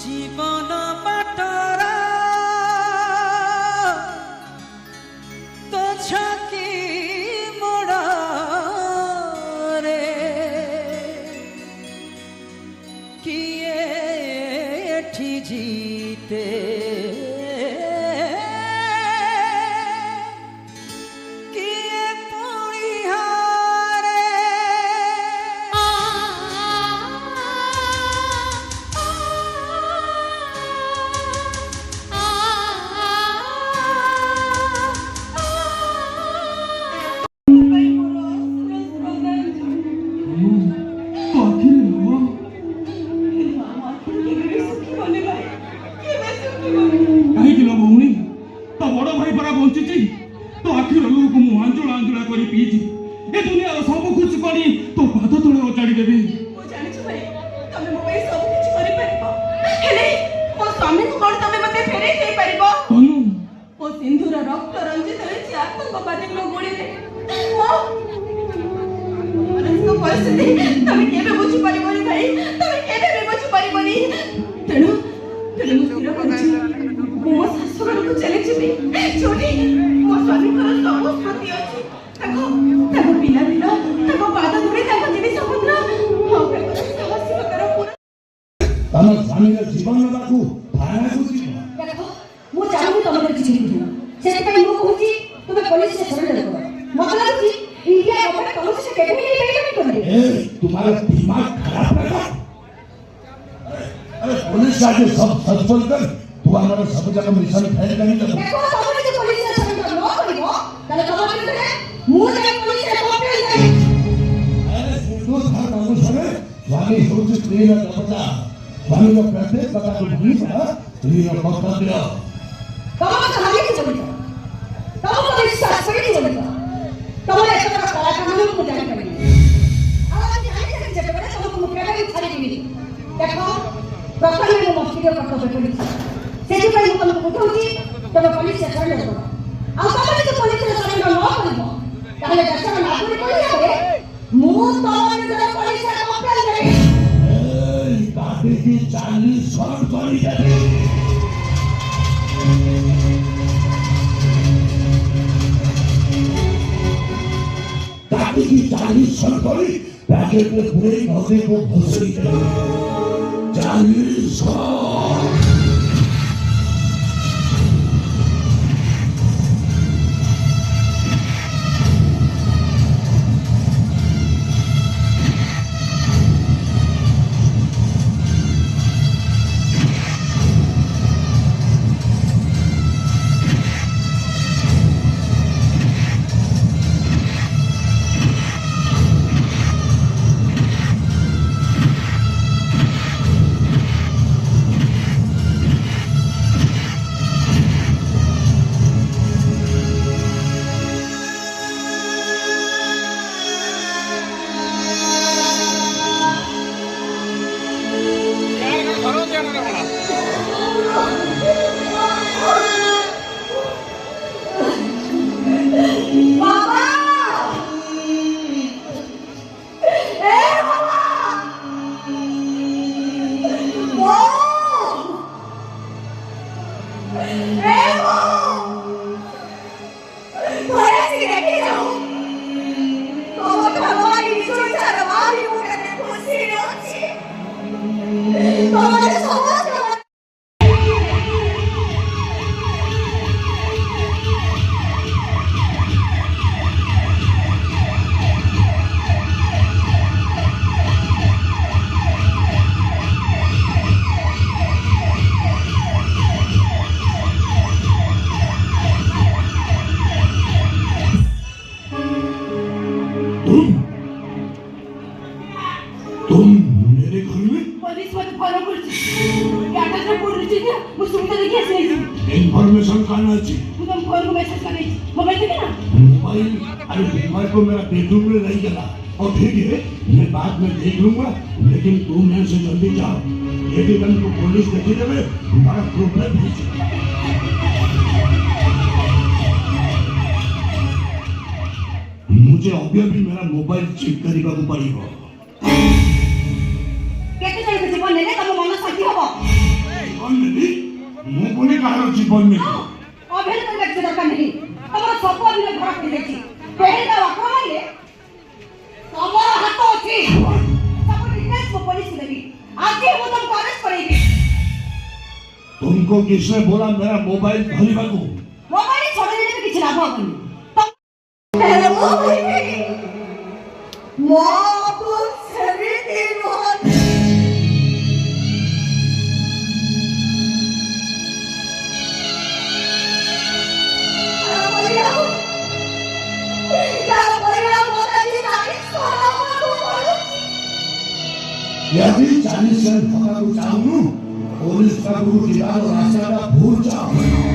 जीवन बाटरा तो छाकी मोड़ा रे किए एठी जीते तुम्हारा दिमाग खराब है। अरे पुलिस आके सब सच बोलकर तू हमारा सब जगह मिशन फेल करनी चाहिए। देखो तुम्हारे जो पुलिस ने सब कर लो करियो ताले खबर नहीं है मुंह से पुलिस से कॉपी है। अरे सिद्धू था कानून सरे स्वामी सोच क्लीन है बता स्वामी को प्रत्येक बता तो पुलिस है क्लीन है बता दिया कमाल का हाल की जरूरत है कमाल का विश्वास करने की जरूरत है कमाल ऐसा का कानून को जाने करेंगे देखो प्रथम में मस्तिष्क कर्तव्य करी सेठी पर हम तुमको कहूची तब पुलिस से छड़ लेतो आ तब जो पुलिस से छड़ न करबो ताले दर्शन ना करी कोई आवे मुंह तोड़ के पुलिस से कंप्लेन करे ए काटे की 40 साल करी जाते काटे की 40 साल करी पैकेट में पूरे पौधे को भूसी चाहिए 40 तुम मेरे घर में पुलिस वाले फॉलो करते क्या करते पुलिस ने मुझे तुमको देखिए ऐसे इन्फॉर्मेशन करना चाहिए तुम फोन को मैसेज करे मोबाइल देखे ना मोबाइल अरे मोबाइल को मेरा बेडरूम में रह गया और ठीक है मैं बाद में देख लूंगा लेकिन तुम यहाँ से जल्दी जाओ यदि तुमको पुलिस देखी जाए तुम्हारा प्रॉब्लम है मुझे अभी अभी मेरा मोबाइल चेक करने को पड़ेगा केते जण जीवन नेले तम मन शांति हबो ମୁଁ ପୁଣି କାହାର ଜୀବନ ନେବି ଅଭେଦ କରିବା କିଛି ଦରକାର ନାହିଁ ତମର ସବୁ ଅଭିନୟ ଧରା ପଡ଼ିଯାଇଛି କେହି ତା ବାପା ମାରିଲେ ତମର ହାତ ଅଛି ସବୁ ଡିଟେଲ୍ସ ମୁଁ ପୋଲିସ ଦେବି ଆଜି ମୁଁ ତମକୁ ଅରେଷ୍ଟ କରେଇବି तुमको किसने बोला मेरा मोबाइल धरने को ମୋବାଇଲ ଛଡ଼େଇ ଦେଲେ କିଛି ଲାଭ ହବନି ମୋ ସେମିତି ନୁହନ୍ତି यदि 40 जन भगा को चाहूं पुलिस का गुरु जिला रास्ता का भूल जाओ